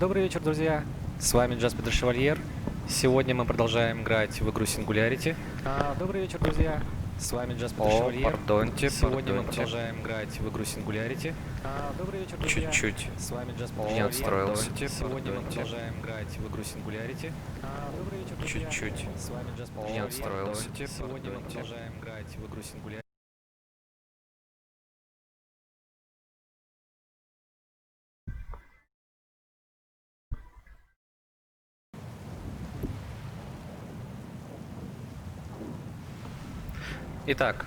Добрый вечер, друзья! С вами Джаспер де Шевальер. Сегодня мы продолжаем играть в игру Singularity. Добрый вечер, друзья! С вами Джаспер де Шевальер. Сегодня мы продолжаем играть в игру Singularity. Добрый вечер, друзья! Чуть-чуть С вами Джаспер не отстроился. Сегодня мы продолжаем играть в игру Singularity. Добрый вечер, друзья! Чуть-чуть С вами Джаспер не отстроился. Сегодня мы продолжаем играть в игру Singularity. Итак,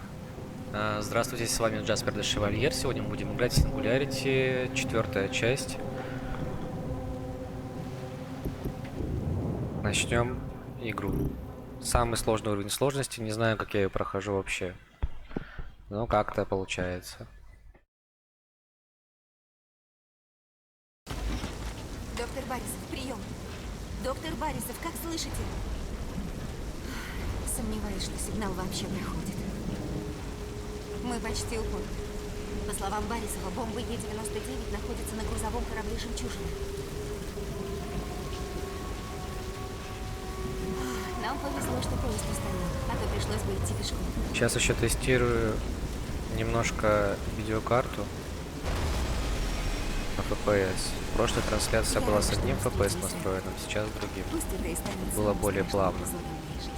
здравствуйте, с вами Джаспер де Шевальер. Сегодня мы будем играть в Singularity, 4-я часть. Начнем игру. Самый сложный уровень сложности, не знаю, как я ее прохожу вообще. Но как-то получается. Доктор Борисов, прием. Доктор Борисов, как слышите? Сомневаюсь, что сигнал вообще проходит. Мы почти у порта. По словам Борисова, бомба Е-99 находится на грузовом корабле «Жемчужина». Нам повезло, что поезд устарел, а то пришлось бы идти пешком. Сейчас еще тестирую немножко видеокарту на FPS. В прошлой трансляция была с одним FPS настроенным, сейчас с другим. Пусть это и станет Было самым более страшным плавно. эпизодом моей жизни.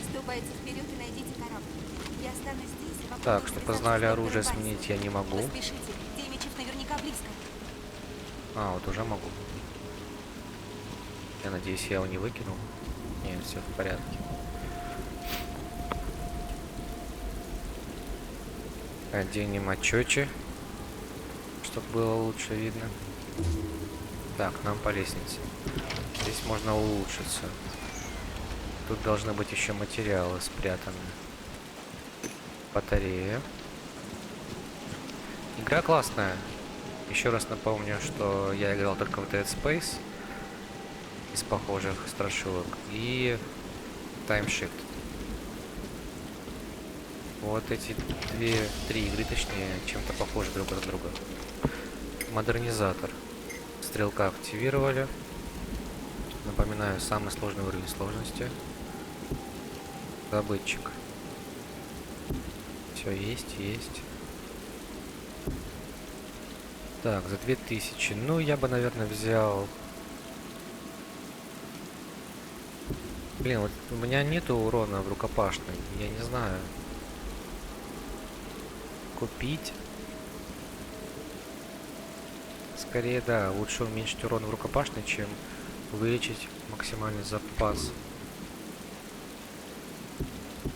Ступайте вперед и найдите корабль. Я останусь здесь и попробую Так, чтобы связаться знали, с оружие доктором сменить я не могу. Борисовым. Поспешите, Демичев наверняка близко. Вот уже могу. Я надеюсь, я его не выкинул. Нет, все в порядке. Оденем отчете, чтобы было лучше видно. Так, нам по лестнице. Здесь можно улучшиться. Тут должны быть еще материалы спрятаны. Батарея. Игра классная. Еще раз напомню, что я играл только в Dead Space из похожих страшилок и Time Shift. Вот эти три игры, точнее, чем-то похожи друг на друга. Модернизатор. Стрелка активировали. Напоминаю, самый сложный уровень сложности. Добытчик. Все есть. Так, за 2000. Ну, я бы, наверное, взял... Блин, вот у меня нету урона в рукопашной. Я не знаю. Купить. Скорее, да, лучше уменьшить урон в рукопашной, чем вылечить максимальный запас.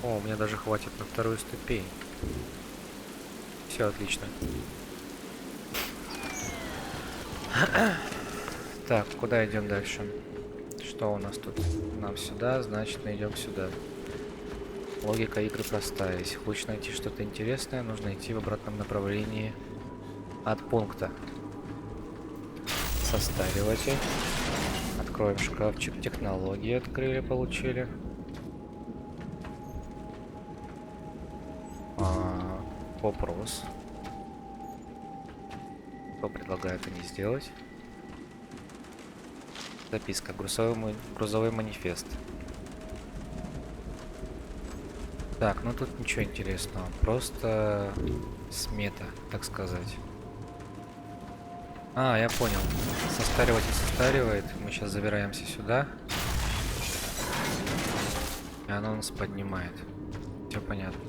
О, у меня даже хватит на вторую ступень. Все отлично. Так, куда идем дальше? Что у нас тут? Нам сюда, значит, мы идем сюда. Логика игры простая. Если хочешь найти что-то интересное, нужно идти в обратном направлении от пункта. Состариватель. Откроем шкафчик. Технологии открыли, получили. Вопрос. Кто предлагает это не сделать? Записка. Грузовой манифест. Так, ну тут ничего интересного. Просто смета, так сказать. А, я понял. Состариватель состаривает. Мы сейчас забираемся сюда. И оно нас поднимает. Все понятно.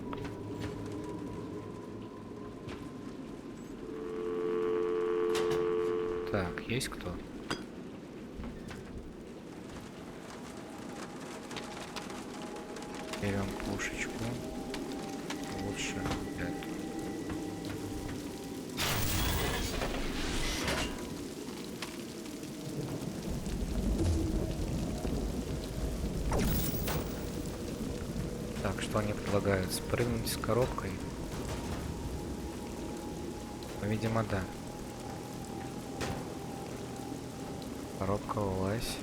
Так, есть кто? Берем пушечку. Лучше эту. Так, что они предлагают? Спрыгнуть с коробкой? Ну, видимо, да. Коробка, вылазь.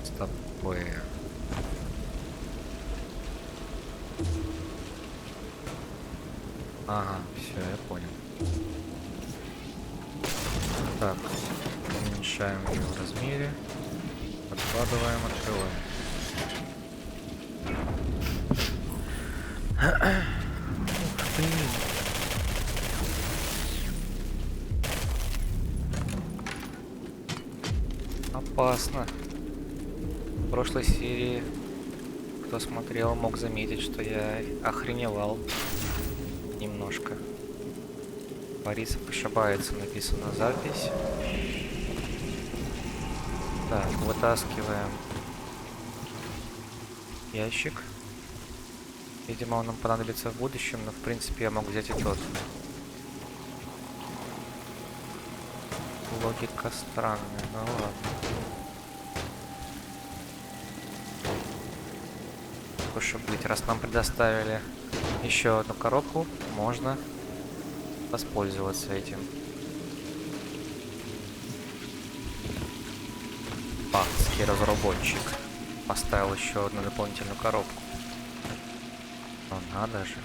Стоп. Ой. Ага, все, я понял. Так, уменьшаем ее в размере. Откладываем, открываем. Ух ты! Опасно. В прошлой серии, кто смотрел, мог заметить, что я охреневал немножко. Борисов ошибается, написана запись. Так, вытаскиваем ящик. Видимо, он нам понадобится в будущем, но в принципе я могу взять и тот. Логика странная, ну ладно. Уж и быть, раз нам предоставили еще одну коробку, можно воспользоваться этим. Бахский разработчик поставил еще одну дополнительную коробку. Ну надо же.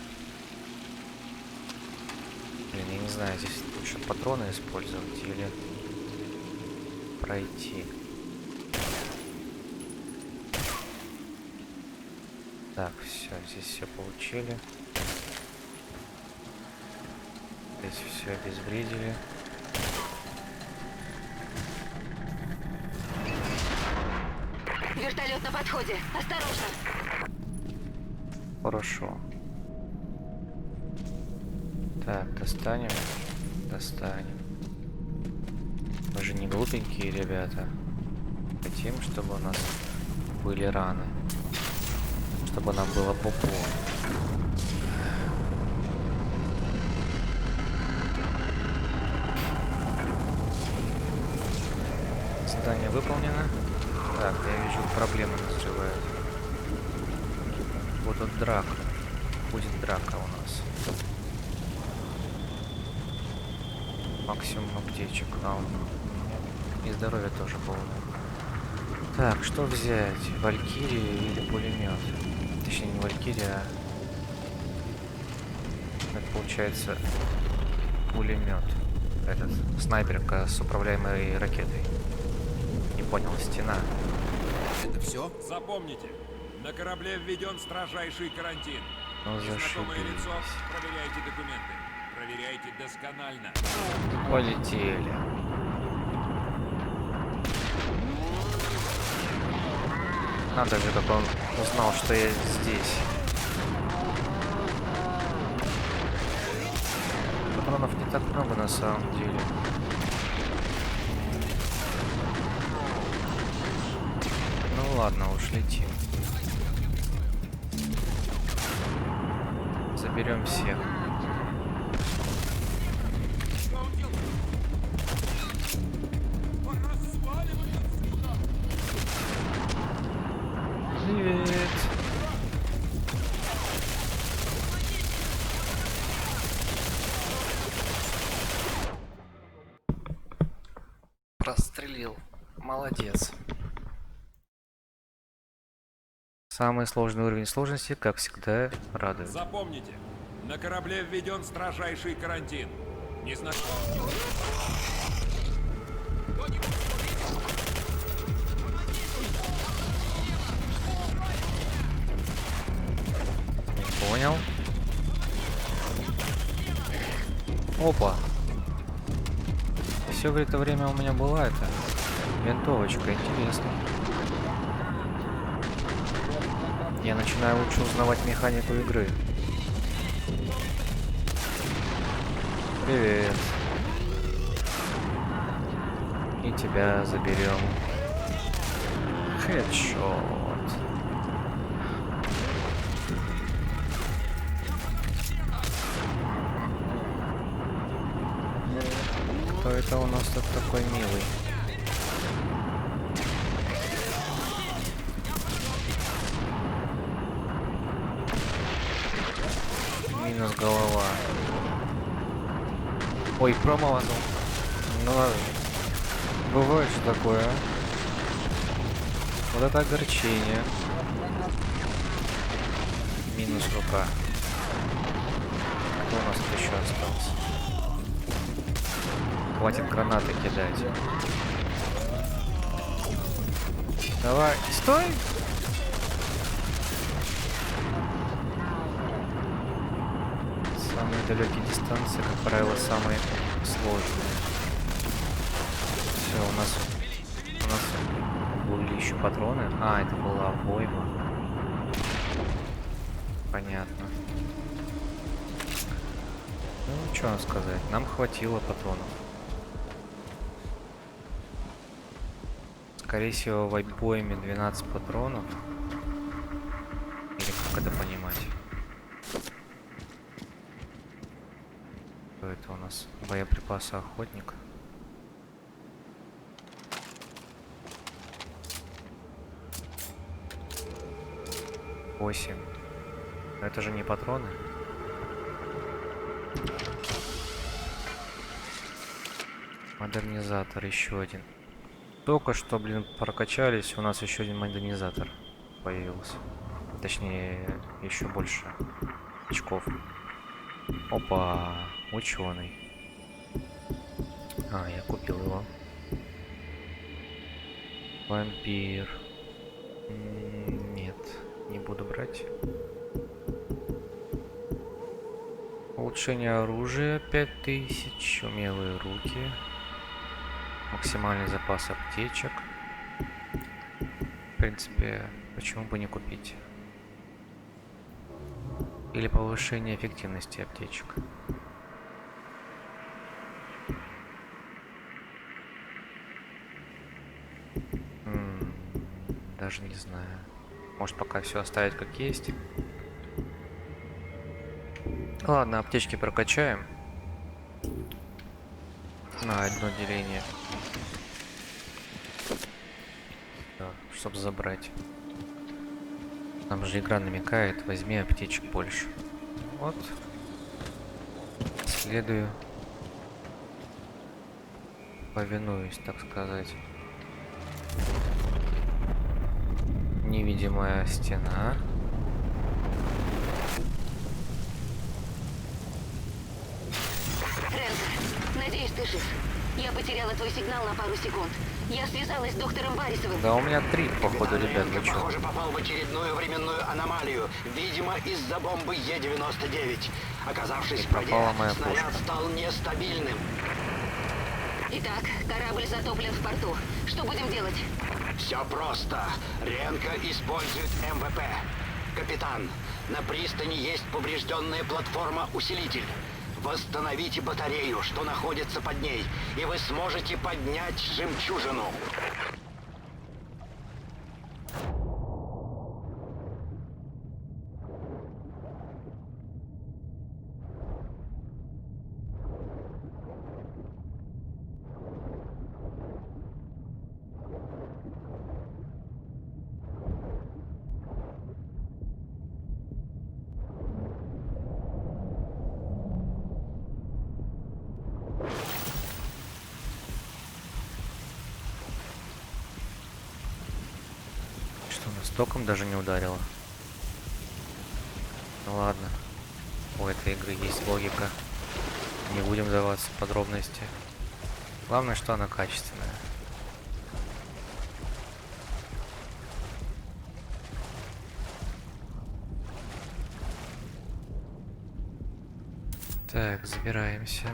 Блин, я не знаю, здесь лучше патроны использовать или пройти. Так, все, здесь все получили. Здесь все обезвредили. Вертолет на подходе. Осторожно. Хорошо. Так, достанем. Достанем. Мы же не глупенькие ребята. Хотим, чтобы у нас были раны. Чтобы нам было попо. Задание выполнено. Так, я вижу, проблемы назревают. Будут драка. Будет драка у нас. Максимум аптечек. А он... И здоровье тоже полное. Так, что взять? Валькирию или пулемет? Точнее, не Валькирия, а... Это получается пулемет. Этот снайперка с управляемой ракетой. Не понял, стена. Это все? Запомните, на корабле введен строжайший карантин. Ну Незнакомое зашибись. лицо, проверяйте документы. Проверяйте досконально. Полетели. Надо же, как он узнал, что я здесь. Патронов не так много на самом деле. Ну ладно, уж летим. Берем всех. Привет. Прострелил. Молодец. Самый сложный уровень сложности, как всегда, радует. Запомните, на корабле введен строжайший карантин. Не знаю. Не понял. Опа. Все это время у меня была эта винтовочка. Интересно. Я начинаю лучше узнавать механику игры. Привет. И тебя заберем. Хедшот. Кто это у нас тут такой милый? Минус голова. Ой, промазал. Ну ладно. Бывает что такое, а? Вот это огорчение. Минус рука. Кто у нас тут еще остался? Хватит гранаты кидать. Давай, стой! Самые далекие дистанции, как правило, самые сложные. Все, у нас были еще патроны. А, это была обойма. Понятно. Ну, что вам сказать, нам хватило патронов. Скорее всего, в обойме 12 патронов. Или как это понимать? Что это у нас? Боеприпасы охотник. Восемь. Но это же не патроны. Модернизатор еще один. Только что, блин, прокачались, у нас еще один модернизатор появился. Точнее, еще больше очков. Опа, ученый. А, я купил его. Вампир. Нет, не буду брать. Улучшение оружия 5000. Умелые руки. Максимальный запас аптечек. В принципе, почему бы не купить? Или повышение эффективности аптечек. Даже не знаю. Может, пока все оставить как есть. Ладно, аптечки прокачаем. На одно деление. Да, чтобы забрать. Нам же игра намекает, возьми аптечек больше. Вот. Следую. Повинуюсь, так сказать. Невидимая стена. Ренко, надеюсь, ты жив. Я потеряла твой сигнал на пару секунд. Я связалась с доктором Барисовым. Да у меня 3, походу, ребят, вы Ренко, чё? похоже, попал в очередную временную аномалию, видимо, из-за бомбы Е-99. Оказавшись в воде, пропала моя снаряд пушка. стал нестабильным. Итак, корабль затоплен в порту. Что будем делать? Все просто. Ренко использует МВП. Капитан, на пристани есть поврежденная платформа-усилитель. Восстановите батарею, что находится под ней, и вы сможете поднять жемчужину. Током даже не ударило. Ну ладно. У этой игры есть логика. Не будем вдаваться в подробности. Главное, что она качественная. Так, забираемся.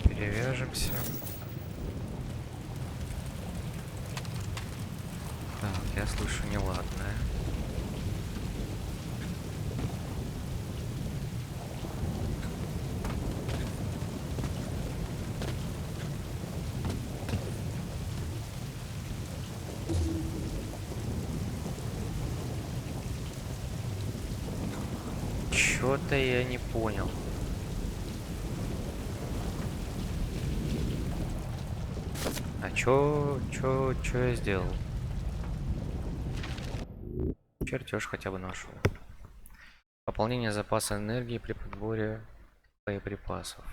Перевяжемся. Так, я слышу неладное. Чё-то я не понял. А чё я сделал? Чертеж хотя бы нашел. Пополнение запаса энергии при подборе боеприпасов.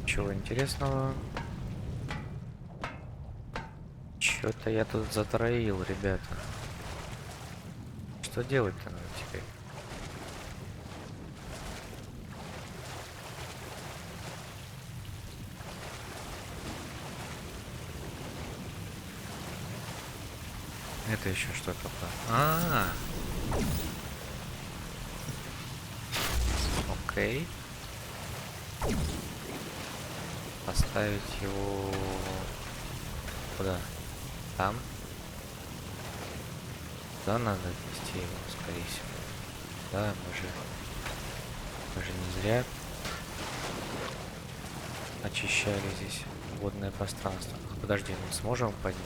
Чего интересного? Чё-то я тут затроил, ребята. Что делать-то надо теперь? Это еще что такое? Окей. Поставить его куда? Там. Да, надо отнести его, скорее всего. Да, мы же не зря очищали здесь водное пространство. Подожди, мы сможем поднять?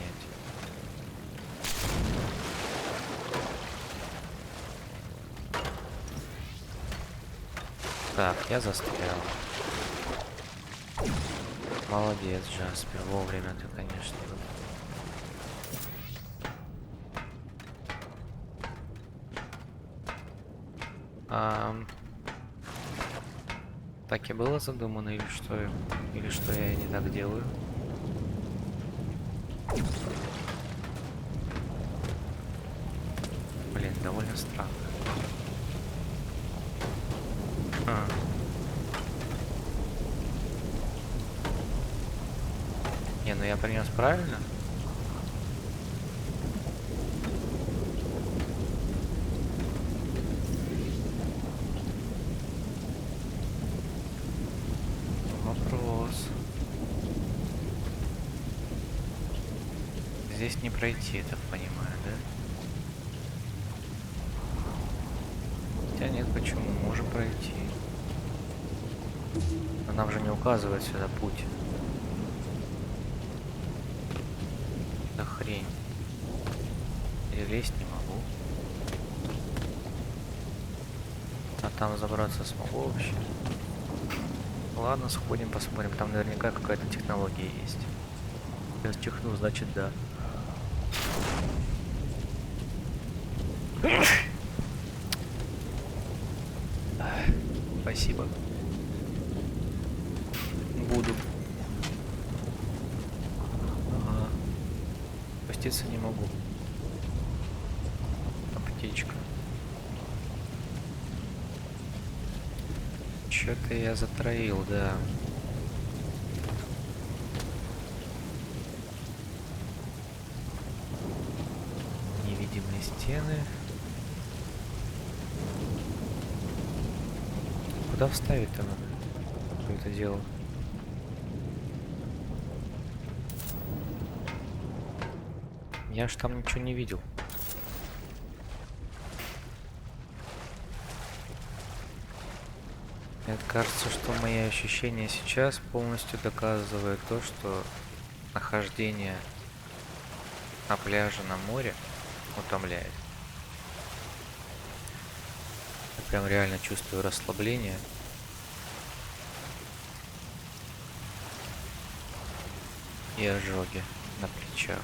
Так, я застрял. Молодец, Джаспер, вовремя ты, конечно. Так и было задумано, или что я не так делаю? Блин, довольно странно. Не, ну я принес правильно? Вопрос. Здесь не пройти, я так понимаю, да? Хотя нет, почему? Можем пройти. Но нам же не указывает сюда путь. Да хрень. Я лезть не могу. А там забраться смогу вообще? Ладно, сходим, посмотрим. Там наверняка какая-то технология есть. Сейчас чихну, значит да. Спасибо. Буду. Ага. Спуститься не могу. Аптечка. Чё-то я затроил, да. Невидимые стены. Куда вставить-то надо? Что это дело? Я ж там ничего не видел. Мне кажется, что мои ощущения сейчас полностью доказывают то, что нахождение на пляже на море утомляет. Я прям реально чувствую расслабление. и ожоги на плечах.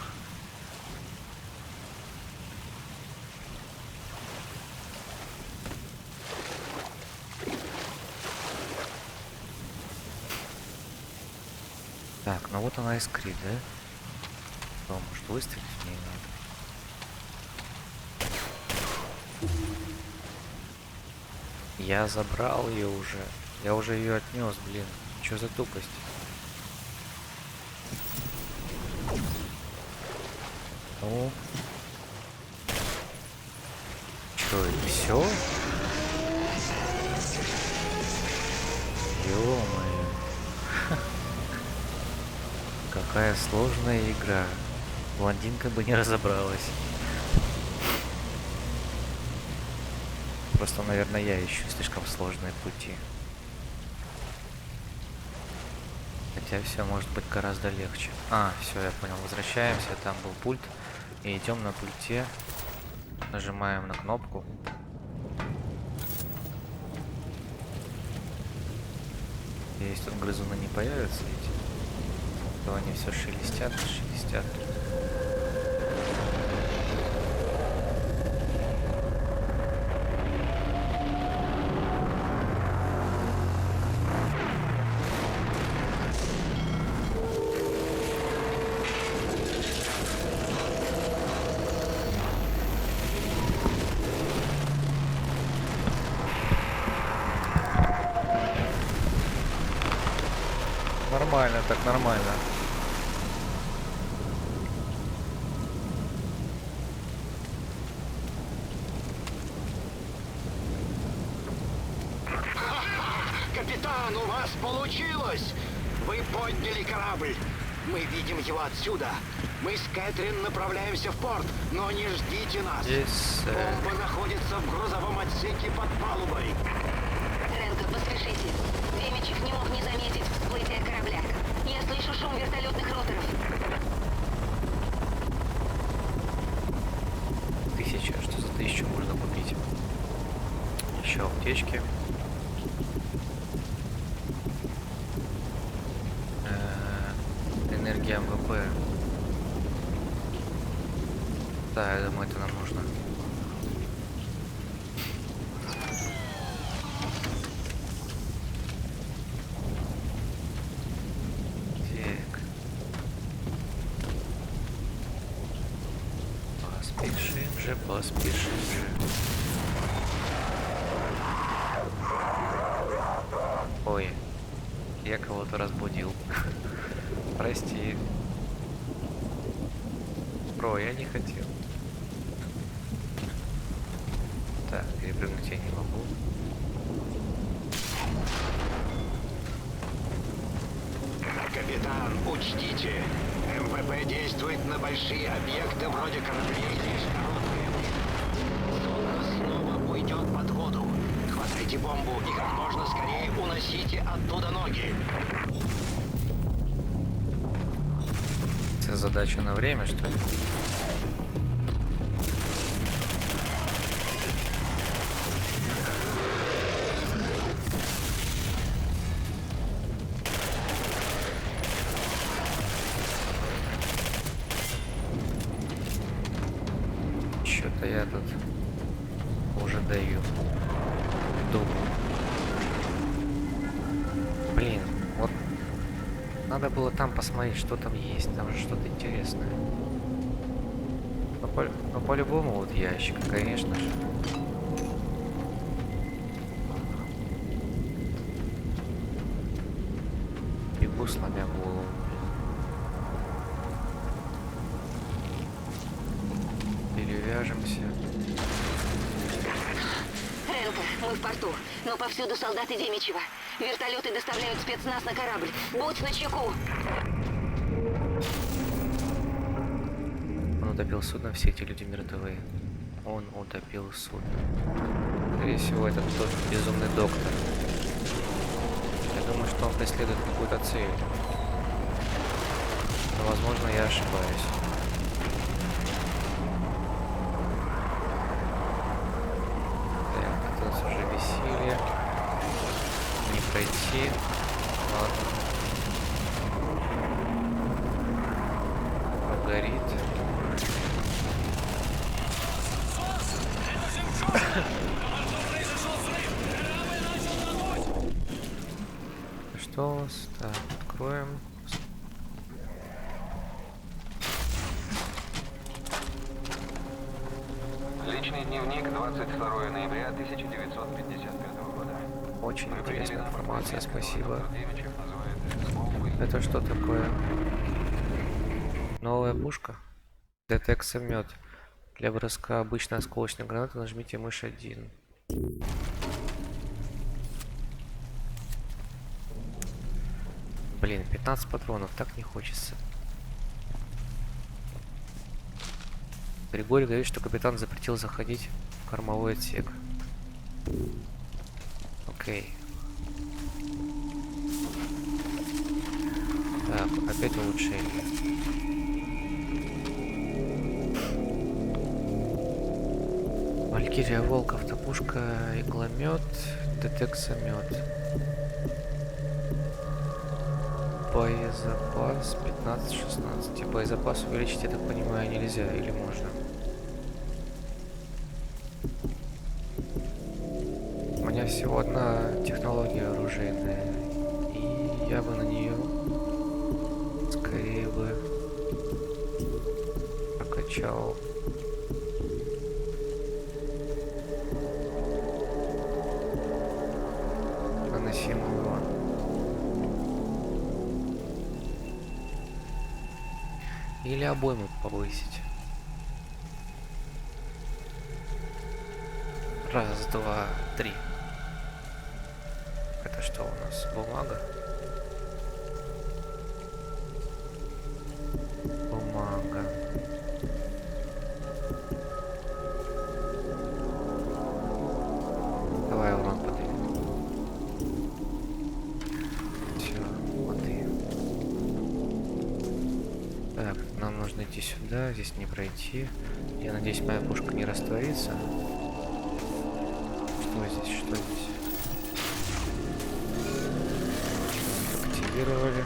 Так, ну вот она искрит, да? Что, может выстрелить в ней надо? Я забрал ее уже. Я уже ее отнес, блин. Что за тупость? Ну. Чё, это все? Ё-моё. Какая сложная игра. Блондинка бы не разобралась. Просто, наверное, я ищу слишком сложные пути. Хотя все может быть гораздо легче. А, все, я понял. Возвращаемся. Там был пульт. И идем на пульте. Нажимаем на кнопку. Если тут грызуны не появятся эти, то они все шелестят и шелестят. Нормально, так нормально. Капитан, у вас получилось! Вы подняли корабль. Мы видим его отсюда. Мы с Кэтрин направляемся в порт, но не ждите нас. Здесь... Бомба находится в грузовом отсеке под палубой. Ренко, поспешите. Демичев не мог не заметить всплытие корабля. Я слышу шум вертолетных роторов. 1000. Что за 1000 можно купить? Еще аптечки. Энергия МВП. Да, я думаю, это нам нужно. Так. Поспешим же, поспешим же. Ой, я кого-то разбудил. Прости. Бро, я не хотел. Так, перепрыгнуть я не могу. Капитан, учтите, МВП действует на большие объекты вроде кораблей лишь короткое время. Судно снова уйдет под воду. Хватайте бомбу и как можно скорее уносите оттуда ноги. Это задача на время, что ли? Что-то я тут уже даю дуб. Блин, вот надо было там посмотреть, что там есть. Там же что-то интересное. Но по-любому вот ящик, конечно же. Бегу, сломя голову. Перевяжемся. Ренко, мы в порту, но повсюду солдаты Демичева. Вертолеты доставляют спецназ на корабль. Будь начеку. Он утопил судно, все эти люди мертвы. Он утопил судно. Скорее всего, это тот безумный доктор. Я думаю, что он преследует какую-то цель. Но, возможно, я ошибаюсь. Так, тут уже веселье. Не пройти. Ладно. Что у нас? Так, откроем. Личный дневник 22 ноября 1955 года. Очень Мы интересная приняли информация, направление спасибо. Трудевичев, называют «Смолвы». Это что такое? Новая пушка? Детект-самет. Для броска обычной осколочной гранаты нажмите мышь 1. Блин, 15 патронов, так не хочется. Григорий говорит, что капитан запретил заходить в кормовой отсек. Окей. Так, опять улучшение. Валькирия, волк, автопушка, игломет, детект-самет. Боезапас 15-16. Боезапас увеличить, я так понимаю, нельзя или можно? У меня всего одна технология оружейная, и я бы на нее скорее бы прокачал. Наносимый урон. Или обойму повысить. Раз, два, три. Это что у нас? Бумага? Бумага. Давай урон поднимем. Все, вот и. Так, нам нужно идти сюда, здесь не пройти. Я надеюсь, моя пушка не растворится. Что здесь? Что здесь? Активировали.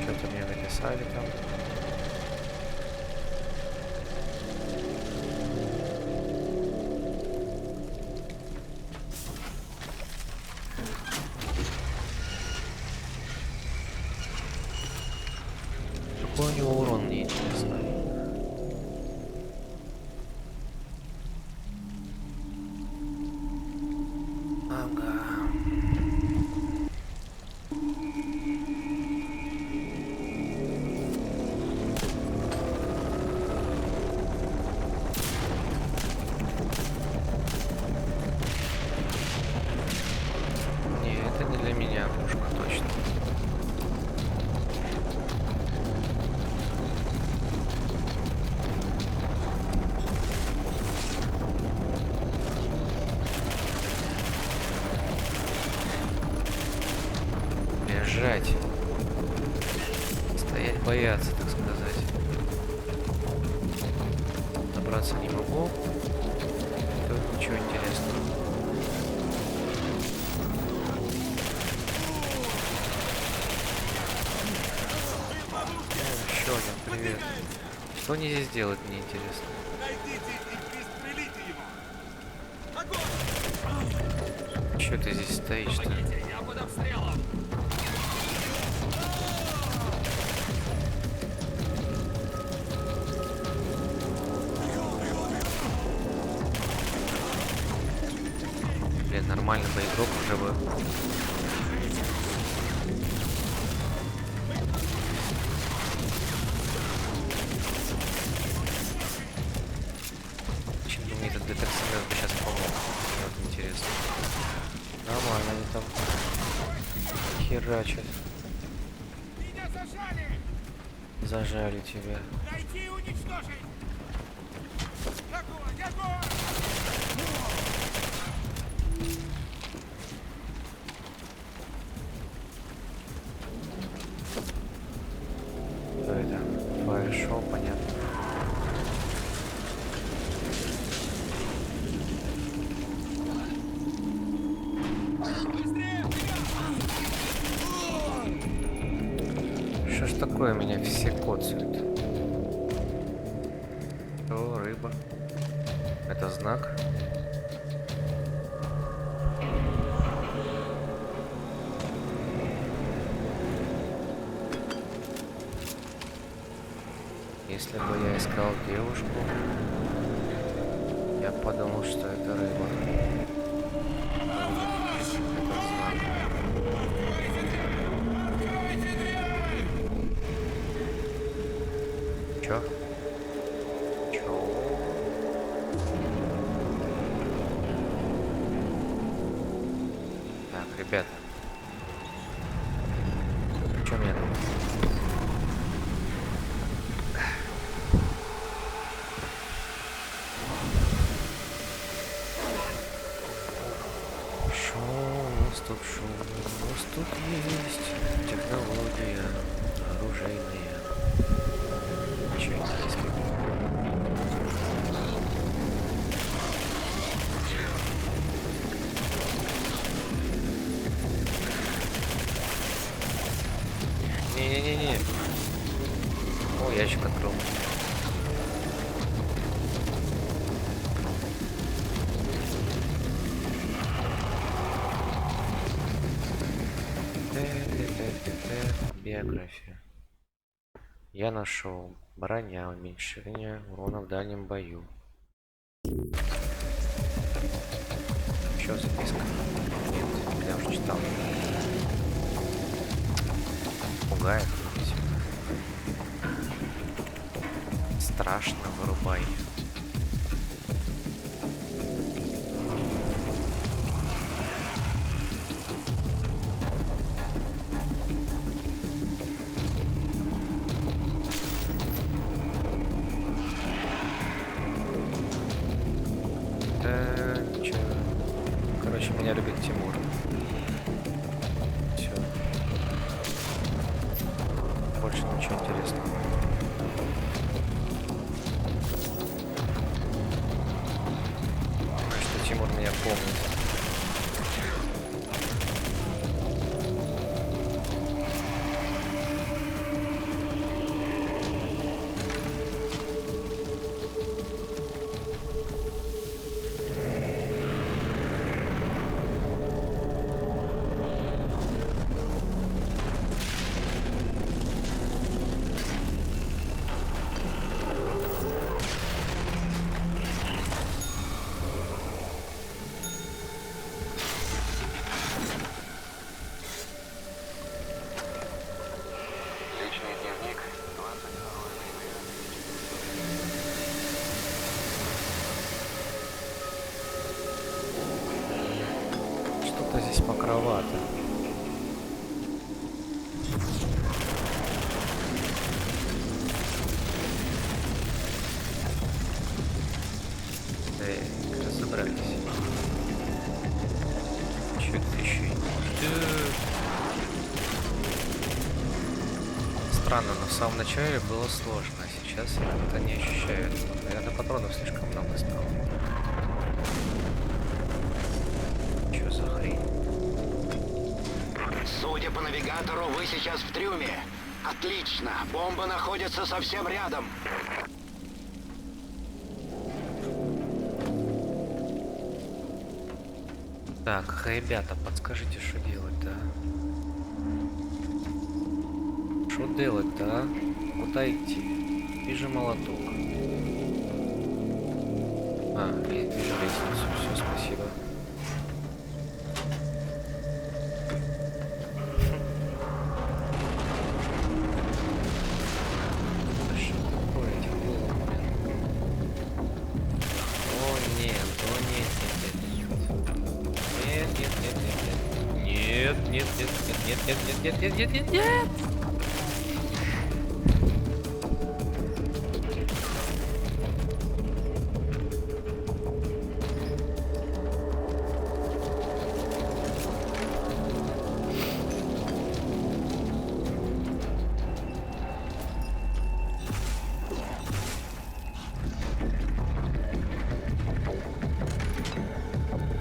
Что-то мне написали там. Какой у него урон, мне интересно. Ага. Не, это не для меня пушка, точно. Лежать. Стоять бояться, так сказать. Добраться не могу. Тут ничего интересного. Еще один привет. Что они здесь делают, мне интересно. Найдите и пристрелите его! Че ты здесь стоишь-то? Я под обстрелом! Блин, нормальный боеголовок уже бы. Чем бы мне этот детектор бы сейчас помог? Мне вот интересно. Нормально они там херачат. Меня зажали! Зажали тебя. Найти и уничтожить! Огонь! Огонь! Что это? Фаер-шоу, понятно. Что ж такое, меня все коцают? О, рыба. Это знак. Если бы я искал девушку, я подумал, что это рыба. Это знак. Чё? Чё? Так, ребята. Чё мне там? Шоу, у нас тут есть технология оружейная. Ничего интересного. Не-не-не-не. О, ящик открыл. Биография. Я нашел броня, уменьшение урона в дальнем бою. Еще записка. Нет, я уже читал. Пугает. Страшно, вырубай. Короче, меня любит Тимур. Все. Больше ничего интересного. Думаю, что Тимур меня помнит. Личный дневник, 22 ноября. Что-то здесь мокровато. Так, разобрались. Что-то еще. Странно, но в самом начале было сложно, а сейчас я это не ощущаю. Наверное, патронов слишком много стало. Чё за хрень? Судя по навигатору, вы сейчас в трюме. Отлично. Бомба находится совсем рядом. Так, ребята, подскажите, что делать-то? Что делать-то, а? Куда идти? Вижу молоток. А, вижу лестницу. Все, спасибо. Да что такое этих было, блин? О нет, нет, нет, нет, нет, нет, нет, нет, нет, нет, нет, нет, нет, нет, нет, нет, нет.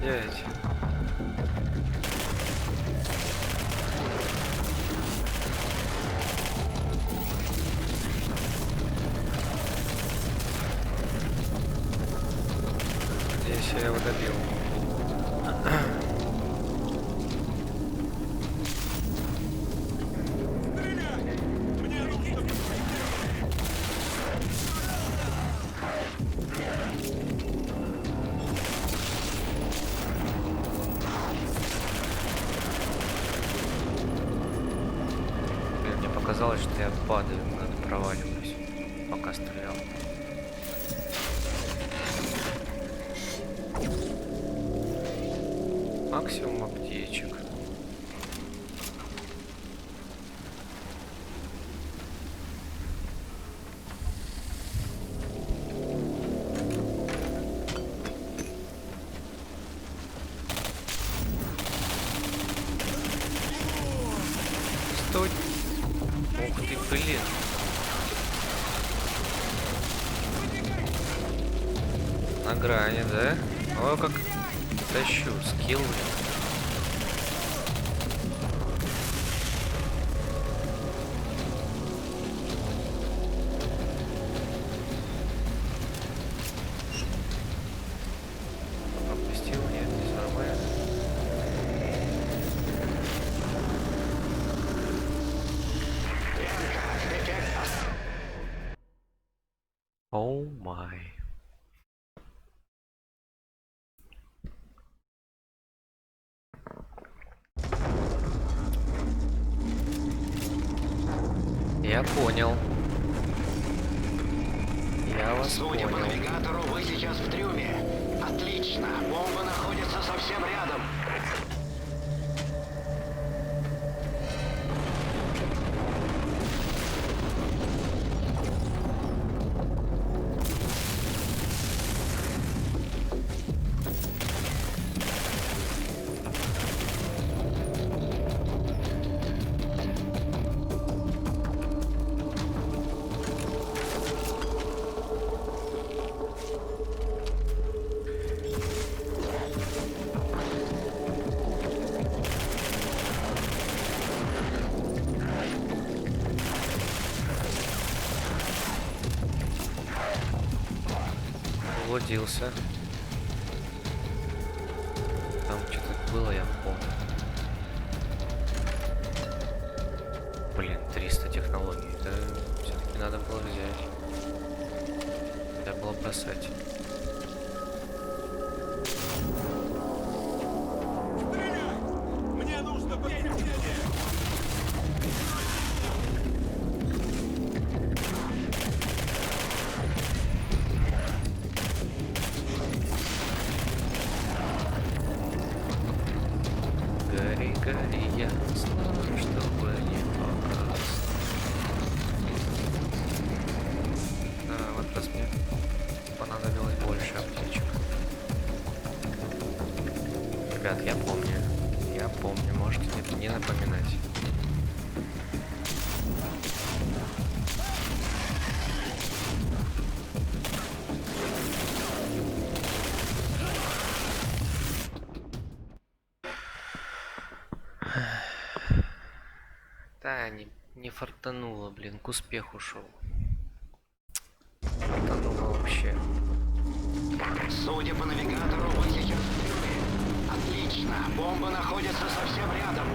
Дядь. Надеюсь, я его добил. Блин, мне показалось, что я падаю, надо проваливаюсь, пока стрелял. Максимум аптечек. Стой! Ух ты, блин! На грани, да? О, как тащу, скилл, блин. Пропустил, нет, не нормально. Оу май. Я понял. Я вас Судя по понял. навигатору, вы сейчас в трюме. Отлично. Бомба находится совсем рядом. Заблудился. Там что-то было, я помню. Блин, 300 технологий. Это все-таки надо было взять. Надо было бросать. Мне нужно подкрепление! Гори, гори, ясно, чтобы не погас. Да, вот раз мне понадобилось больше аптечек. Ребят, я помню, можете не напоминать. Да, не фартануло, блин, к успеху шел. Фартануло вообще. Судя по навигатору, вы сейчас в трюме. Отлично. Бомба находится совсем рядом.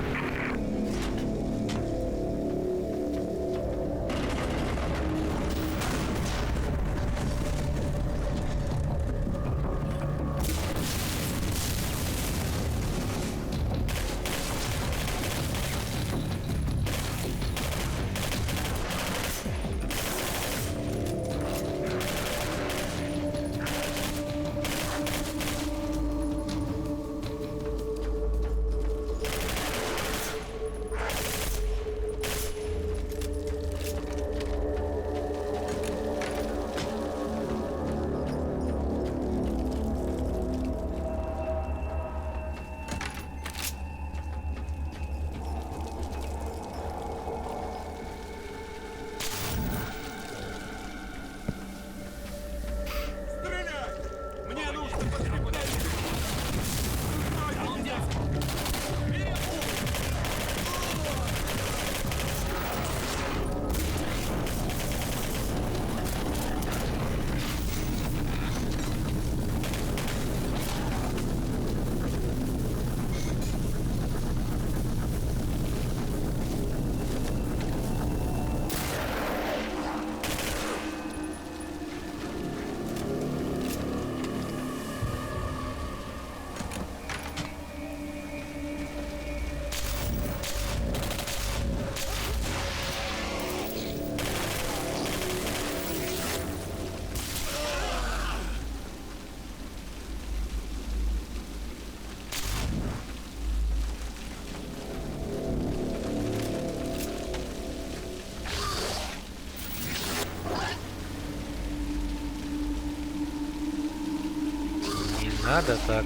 надо так.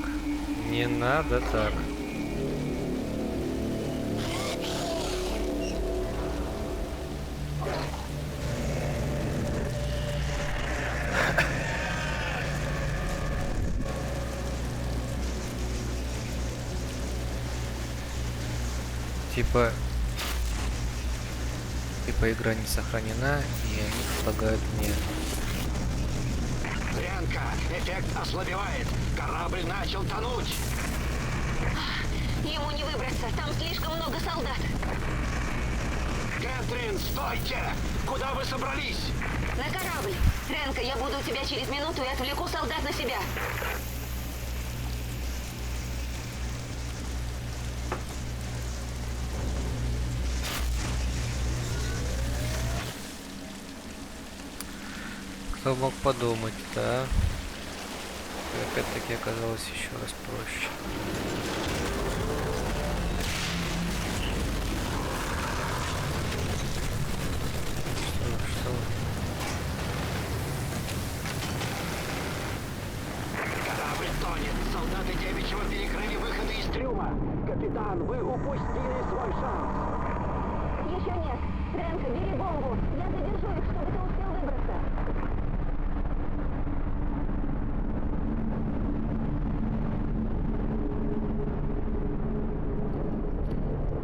Не надо так. Типа игра не сохранена, и они предлагают мне. Ренка, эффект ослабевает. Корабль начал тонуть. Ему не выбраться, там слишком много солдат. Кэтрин, стойте! Куда вы собрались? На корабль. Ренка, я буду у тебя через минуту и отвлеку солдат на себя. Кто мог подумать, да? И опять-таки оказалось еще раз проще. Что? Корабль тонет. Солдаты Девичьего перекрыли выходы из трюма. Капитан, вы упустили свой шанс. Еще нет. Ренка, бери бомбу. Я задержу их, чтобы ты успел выбраться.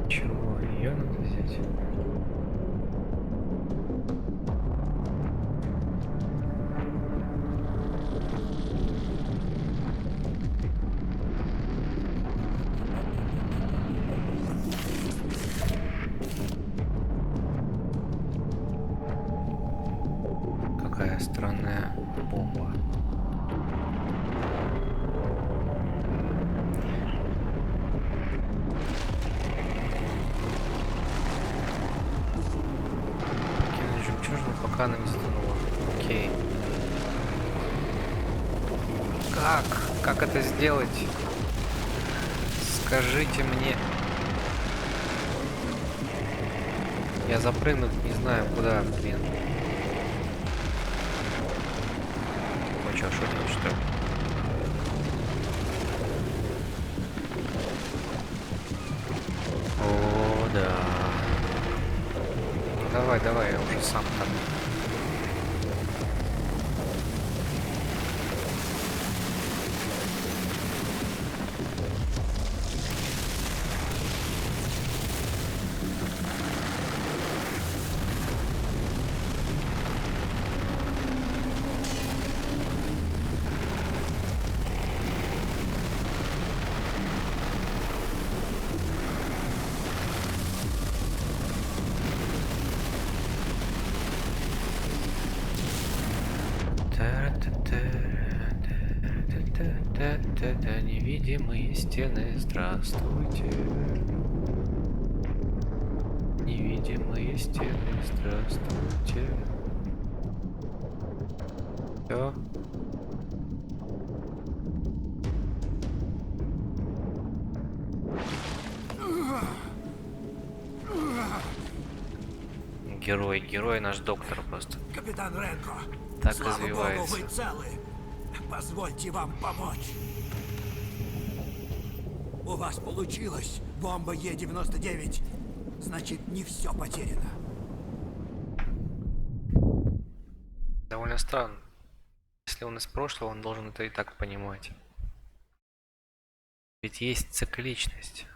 Чего? Ее надо взять? Какая странная бомба. Покинуть жемчужину, пока она не затонула. Окей. Как это сделать? Скажите мне. Я запрыгнуть не знаю куда, блин. Ой, чё, шутить, что ли? О, да. Ну, давай, я уже сам там. Та-та-та, невидимые стены, здравствуйте. Невидимые стены, здравствуйте. Всё. Герой наш доктор просто. Капитан Ренко, Так слава развивается. Богу, вы целы. Позвольте вам помочь. У вас получилось. Бомба Е-99. Значит, не все потеряно. Довольно странно. Если он из прошлого, он должен это и так понимать. Ведь есть цикличность.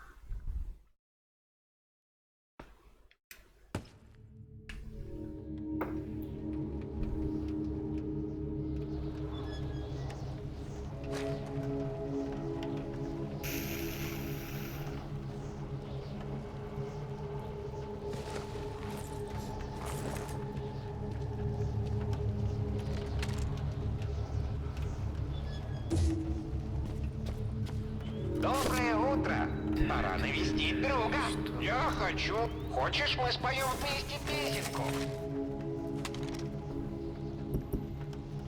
Доброе утро. Пора навестить друга. Я хочу. Хочешь, мы споем вместе песенку?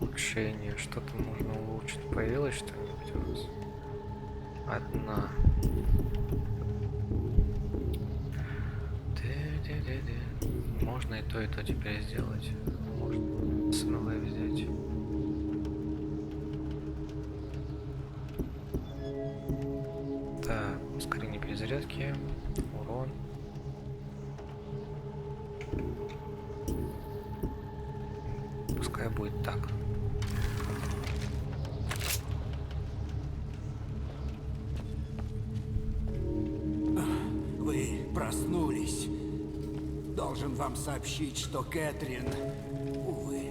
Улучшение. Что-то можно улучшить. Появилось что-нибудь у нас? Одна. Можно и то теперь сделать. Можно снова взять. разрядки, урон. Пускай будет так. Вы проснулись. Должен вам сообщить, что Кэтрин... Увы.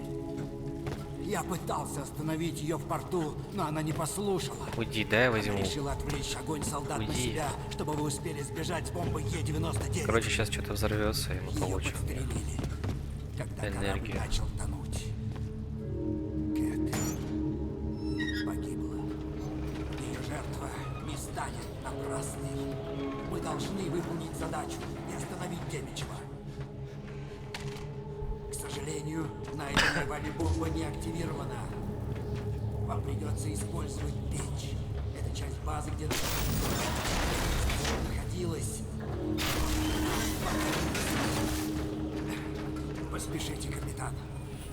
Я пытался остановить ее в порту, но она не послушала. Уйди, да, я возьму. Решила отвлечь огонь солдат на Уйди. себя, чтобы вы успели сбежать с бомбой Е-99. Короче, сейчас что-то взорвется, и мы Ее получим подстрелили, когда энергию. корабль начал тонуть. Кэт погибла. Ее жертва не станет напрасной. Мы должны выполнить задачу и остановить Демичева. К сожалению, найденная вами бомба не активирована. Вам придется использовать печь. Это часть базы, где находилась. Поспешите, капитан.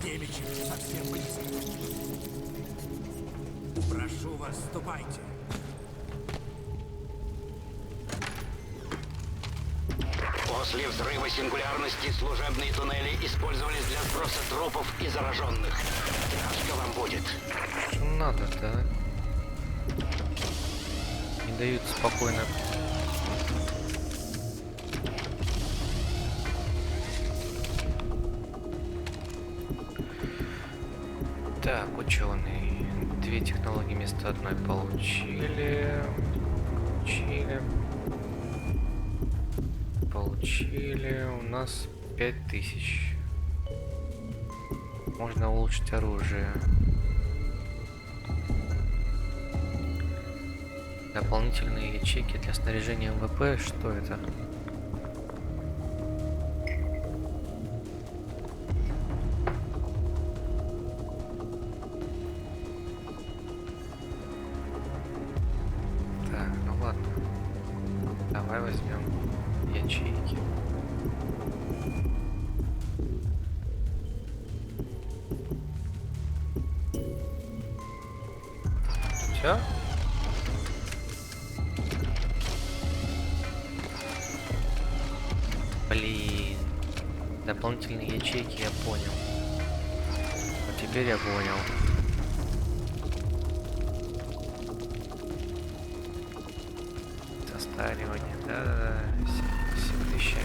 Демичев совсем близко. Прошу вас, ступайте. После взрыва сингулярности служебные туннели использовались для сброса трупов и зараженных. Тяжко вам будет. Что надо, да? Не дают спокойно. Так, ученые. 2 технологии вместо одной получили. Получили. У нас 5000. Можно улучшить оружие. Дополнительные ячейки для снаряжения МВП. Что это? Так, ну ладно. Давай возьмем ячейки. Все? Блин. Дополнительные ячейки я понял. Вот теперь я понял. Состаривание. Да-да-да. Все вещами.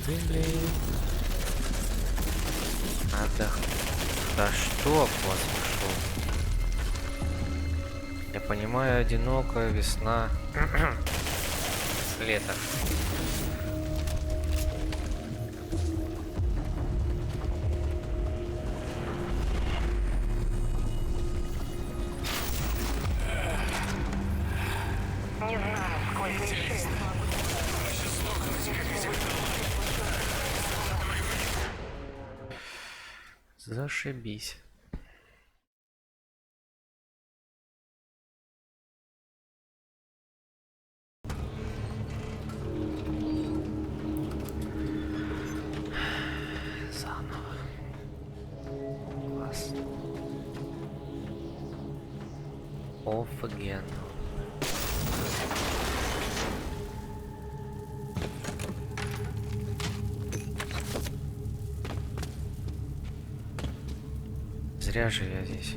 Блин. Надо... Да что вас нашел? Я понимаю, одиноко, весна. Лето. Не знаю, сколько еще. Зашибись. Заново. Класс. Off again. Зря же я здесь.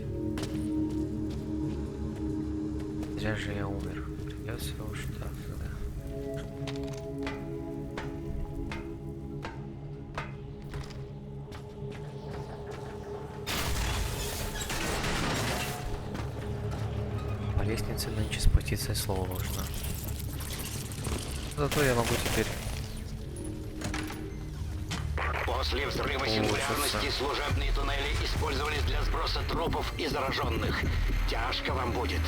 Зря же я умер. Придется уж так, да. По лестнице нынче спуститься сложно. Зато я могу теперь... После взрыва сингулярности служебные туннели использовались для сброса трупов и зараженных. Тяжко вам будет.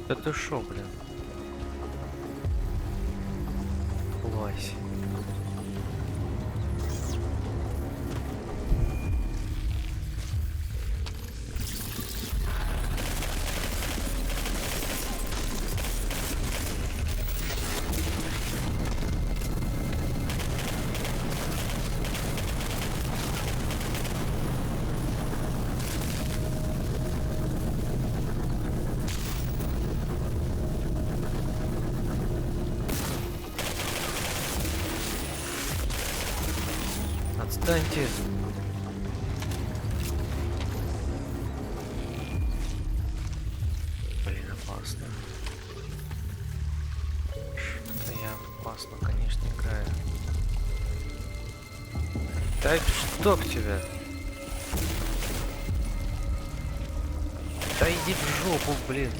Да ты шо, блин? Вась. Отстаньте. Блин, опасно. Что-то я опасно, конечно, играю. Да чтоб тебя. Да иди в жопу, блин.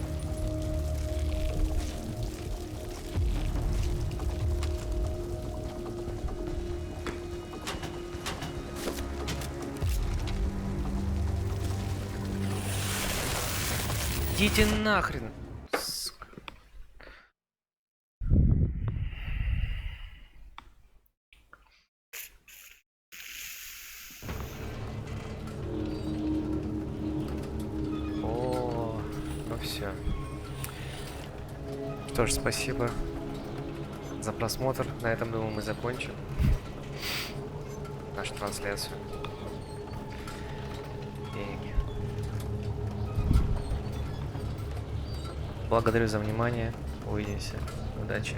Идите нахрен, сука. О, ну все. Что ж, спасибо за просмотр. На этом, думаю, мы закончим нашу трансляцию. Благодарю за внимание. Увидимся. Удачи.